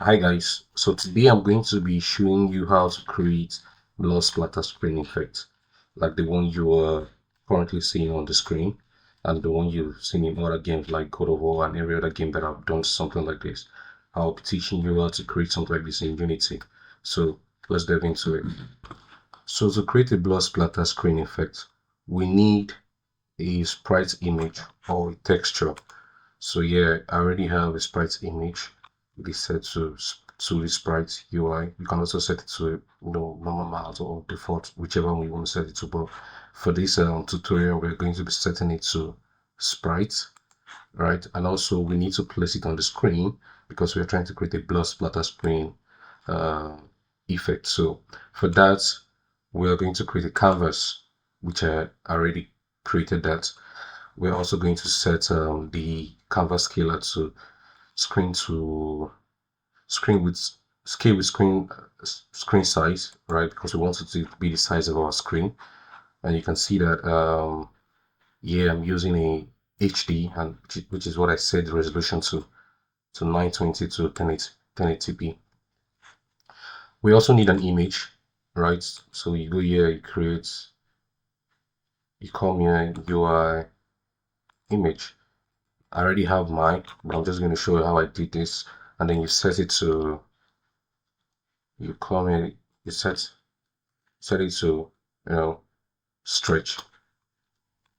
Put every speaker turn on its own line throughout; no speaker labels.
Hi guys, so today I'm going to be showing you how to create blood splatter screen effect, like the one you are currently seeing on the screen and the one you've seen in other games like God of War and every other game that I've done something like this. I'll be teaching you how to create something like this in Unity. So let's dive into it. So to create a blood splatter screen effect, we need a sprite image or a texture. So yeah, I already have a sprite image. It is set to the sprite UI. You can also set it to normal mount or default, whichever one you want to set it to. But for this tutorial, we're going to be setting it to sprite, right? And also we need to place it on the screen because we're trying to create a blood splatter screen uh, effect. So for that, we are going to create a canvas, which I already created that. We're also going to set the canvas scaler to screen to screen with scale with screen size, right? Because we want it to be the size of our screen. And you can see that yeah, I'm using a HD, and which is what I set the resolution to 920 to 1080p. We also need an image, right? So you go here, you come here, UI image. I already have mine, but I'm just going to show you how I did this. And then you set it to, you come in, you set it to, stretch,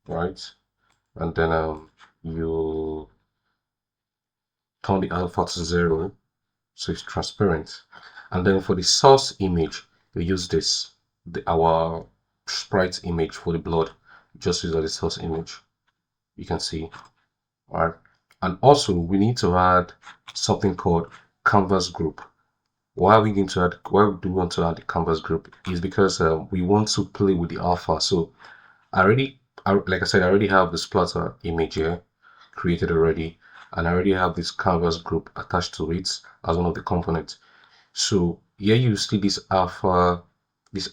right? And then you turn the alpha to 0, so it's transparent. And then for the source image, we use this, our sprite image for the blood. Just use the source image. You can see, all right? And also we need to add something called canvas group. Why are we going to add? Why do we want to add the canvas group? Is because we want to play with the alpha. So like I said, I already have the splatter image here created already, and I already have this canvas group attached to it as one of the components. So here you see this alpha is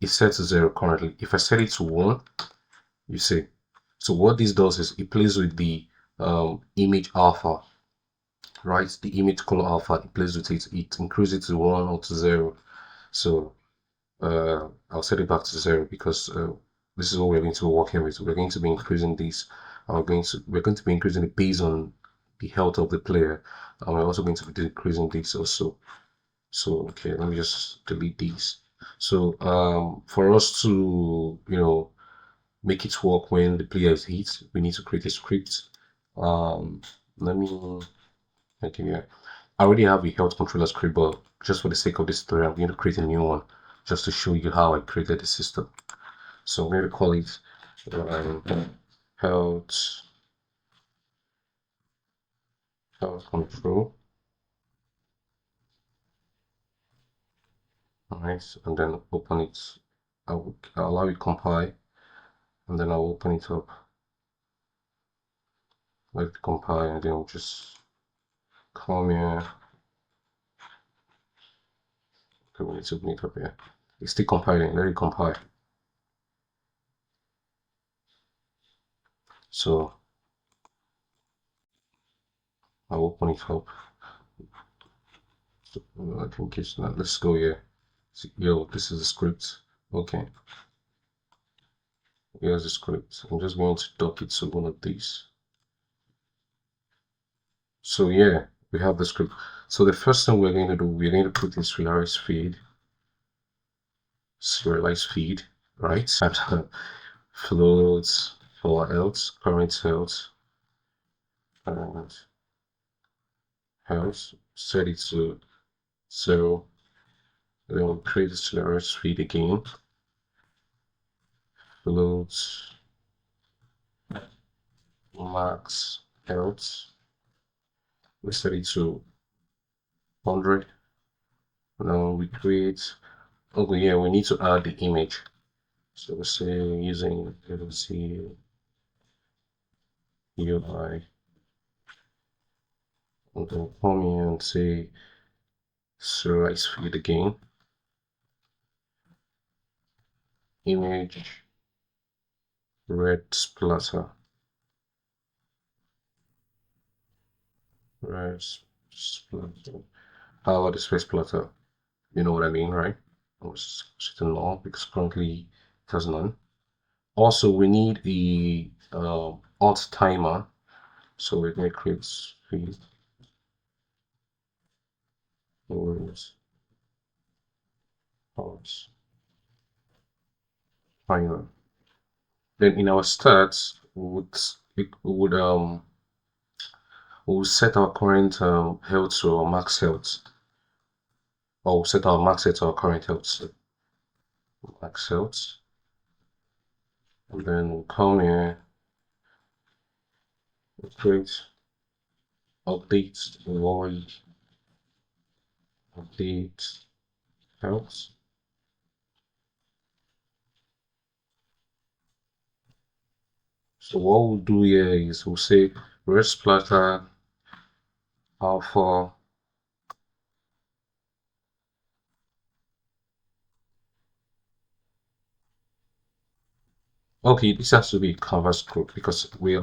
set to 0 currently. If I set it to 1, you see. So what this does is it plays with the image alpha, right? The image color alpha, it plays with it. It increases it to 1 or to 0. So I'll set it back to 0 because this is what we're going to be working with. We're going to be increasing these. We're going to be increasing it based on the health of the player, and we're also going to be decreasing these also. So okay, let me just delete these. So for us to make it work when the player is hit, we need to create a script. Let me okay, yeah. I already have a health controller script, but just for the sake of this story, I'm going to create a new one just to show you how I created the system. So I'm going to call it health health control. Nice, and then open it. I'll allow it compile, and then I'll open it up. Let it compile, and then we'll just come here. Okay, we need to open it up here. It's still compiling. Let it compile. So I'll open it up. So, I think it's not. Let's go here. So, yo, this is the script. Okay, here's the script. I'm just going to dock it to one of these. So yeah, we have the script. So the first thing we're going to do, we're going to put in serialized feed, right? And floats for else, current health, and health, set it to 0. Then we'll create a serialized feed again. Floats max health. We set it to 100. Now we create. Oh yeah, we need to add the image. So we say using see UI. And then come here and say serialized feed again. Image red splatter. Red Splatter. How about the space splatter? You know what I mean, right? Set to null because currently it has none. Also, we need the alt timer. So we're going to create speed alt timer. Then in our stats, we would set our current health to our max health, or we'll set our max health to our current health. So max health, and then we'll come here, create update void update health. So what we'll do here is we'll say red splatter alpha. Okay, this has to be a canvas group because we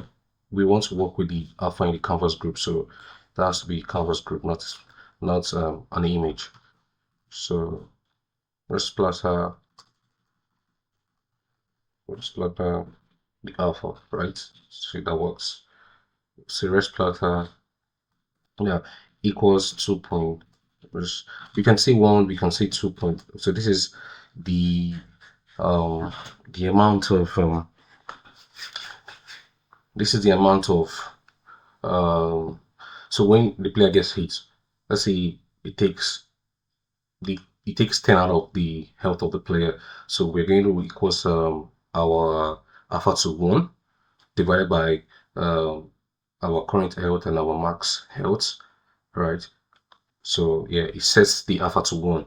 want to work with the alpha in the canvas group, so that has to be a canvas group, not an image. So red splatter the alpha, right? So that works. So red splatter, yeah, equals 2 point. We can see 1, we can see 2 point. So this is the um the amount of this is the amount of um so when the player gets hit, let's say the it takes 10 out of the health of the player. So we're going to equals our alpha to 1 divided by our current health and our max health, right? So yeah, it sets the alpha to 1.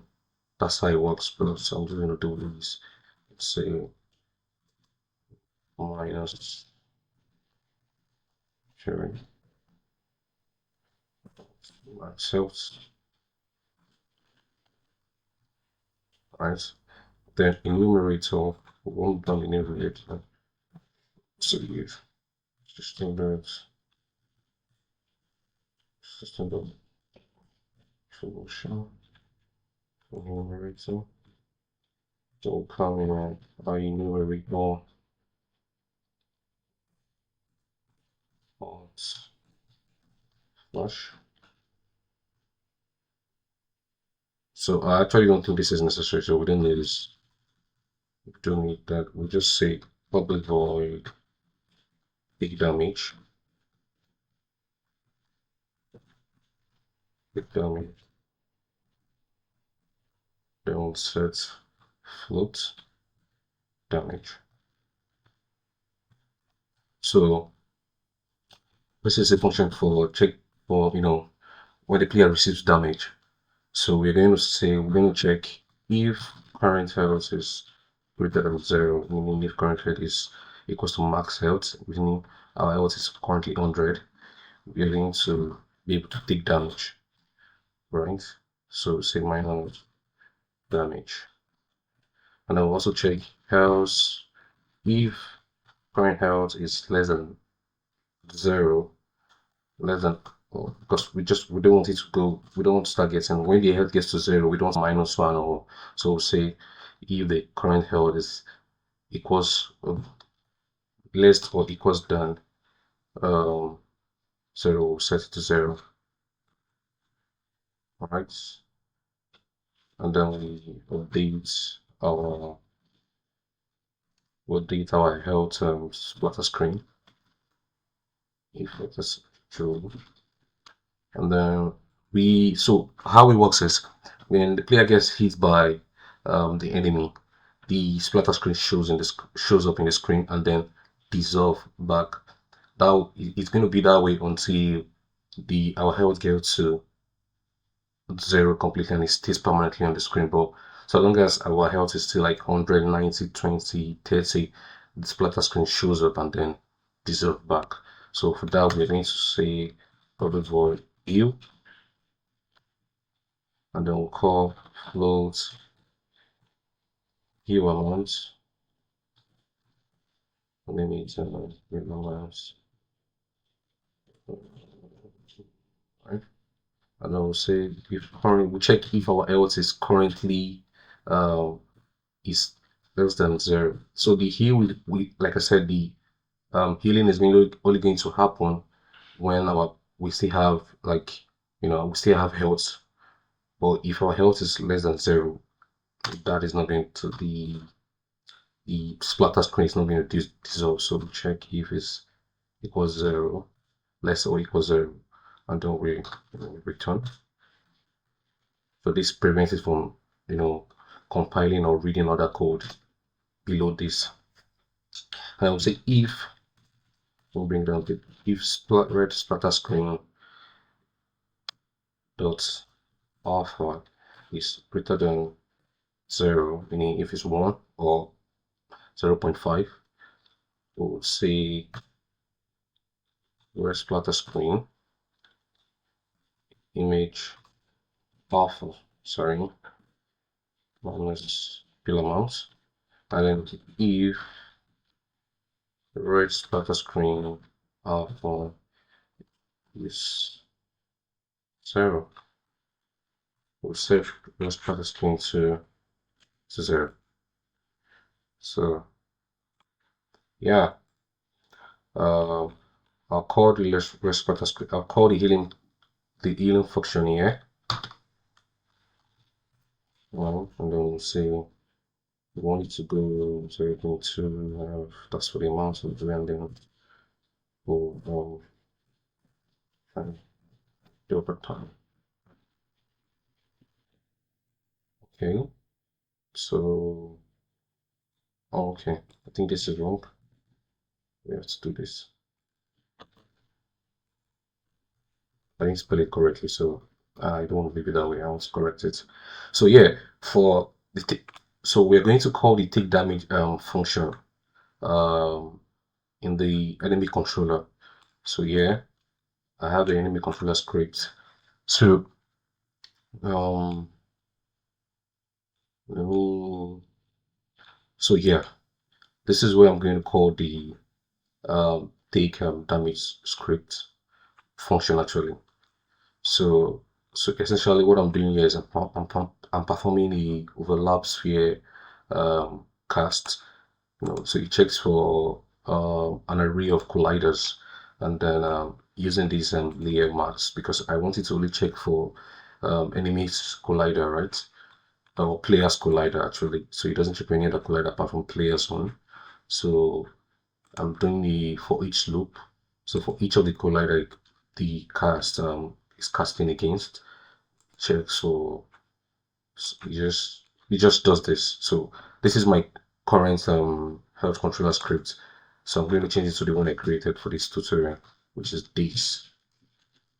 That's how it works. But so I'm just going to do this. Let's say minus sharing max health, right? Then enumerator, we won't done enumerator. So yes, standard standard solution enumerator. So come in and I enumerate all alt flush. So I actually don't think this is necessary, so we don't need this. We don't need that. We just say public void big damage. Big damage. Then we'll set float damage. So this is a function for check for when the player receives damage. So we're going to say we're going to check if current health is greater than 0, meaning if current health is equals to max health, meaning our health is currently 100, we're going to be able to take damage, right? So say minus damage. And I'll also check health if current health is less than 0, less than because we don't want it to go, we don't want to start getting when the health gets to 0, we don't want -1 or so. We'll say if the current health is equals less or equals than 0, we'll set it to 0. Alright, and then we update our health splatter screen if it is true. And then so how it works is when the player gets hit by the enemy, the splatter screen shows up in the screen and then dissolve back. That it's going to be that way until our health gets to 0 completely and it stays permanently on the screen. But so long as our health is still like 100, 90, 20, 30, the splatter screen shows up and then dissolve back. So for that, we're going to say public void view, and then we'll call float view amount. Limit minimize, right? and I will say if current, we check if our health is currently um is less than 0. So the heal, we like I said, the healing is only going to happen when we still have, like, we still have health. But if our health is less than 0, that is not going to the splatter screen is not going to dissolve. So we check if it's equals 0, less or equals 0, and then we return. So this prevents it from compiling or reading other code below this. And I would say if we'll bring down the if red splatter screen dot alpha is greater than 0, meaning if it's 1 or 0.5, we'll say red splatter screen image alpha, sorry, minus fill amount. And then if red splatter screen alpha is 0, we'll save red splatter screen to 0. So yeah, uh, I'll call the red splatter screen. I'll call the healing function here. Well, and then we'll say we want it to go 0.2. That's for the amount of the and then we'll do over time. Okay, so okay, I think this is wrong. We have to do this. I didn't spell it correctly, so I don't want to leave it that way. I want to correct it. So yeah, for the so we're going to call the take damage function um in the enemy controller. So yeah, I have the enemy controller script. So let me so yeah, this is where I'm going to call the take damage script function actually. So essentially what I'm doing here is I'm performing the overlap sphere cast. So it checks for an array of colliders, and then using these layer masks, because I wanted to only check for enemies collider, right? Or players collider actually. So it doesn't check for any other collider apart from players one. So I'm doing the for each loop. So for each of the collider the cast is casting against, check. So it just does this. So this is my current health controller script. So I'm going to change it to the one I created for this tutorial, which is this,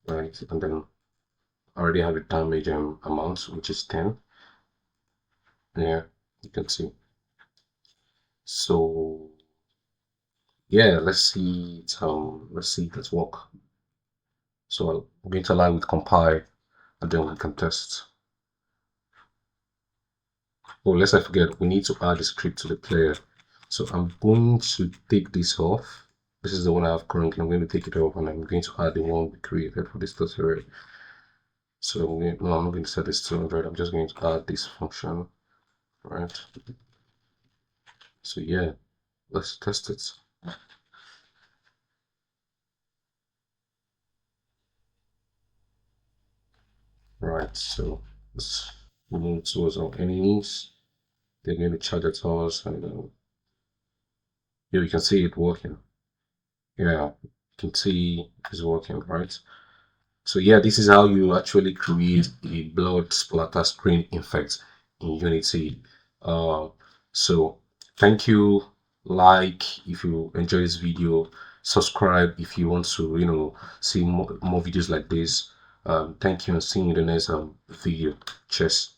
right? And then I already have a damage amount, which is 10. Yeah, you can see. So yeah, let's see it, let's work. So I'm going to allow it compile, and then we can test. Oh, lest I forget, we need to add a script to the player. So I'm going to take this off. This is the one I have currently. I'm going to take it off, and I'm going to add the one we created for this tutorial. So no, I'm not going to set this to 200. I'm just going to add this function, right? So yeah, let's test it. Right, so let's move towards our enemies. They're going to charge at us, and here you can see it working. Yeah, you can see it's working, right? So yeah, this is how you actually create a blood splatter screen effect in Unity. Uh, so thank you. Like if you enjoy this video, subscribe if you want to, see more videos like this. Thank you, and see you in the next video. Cheers.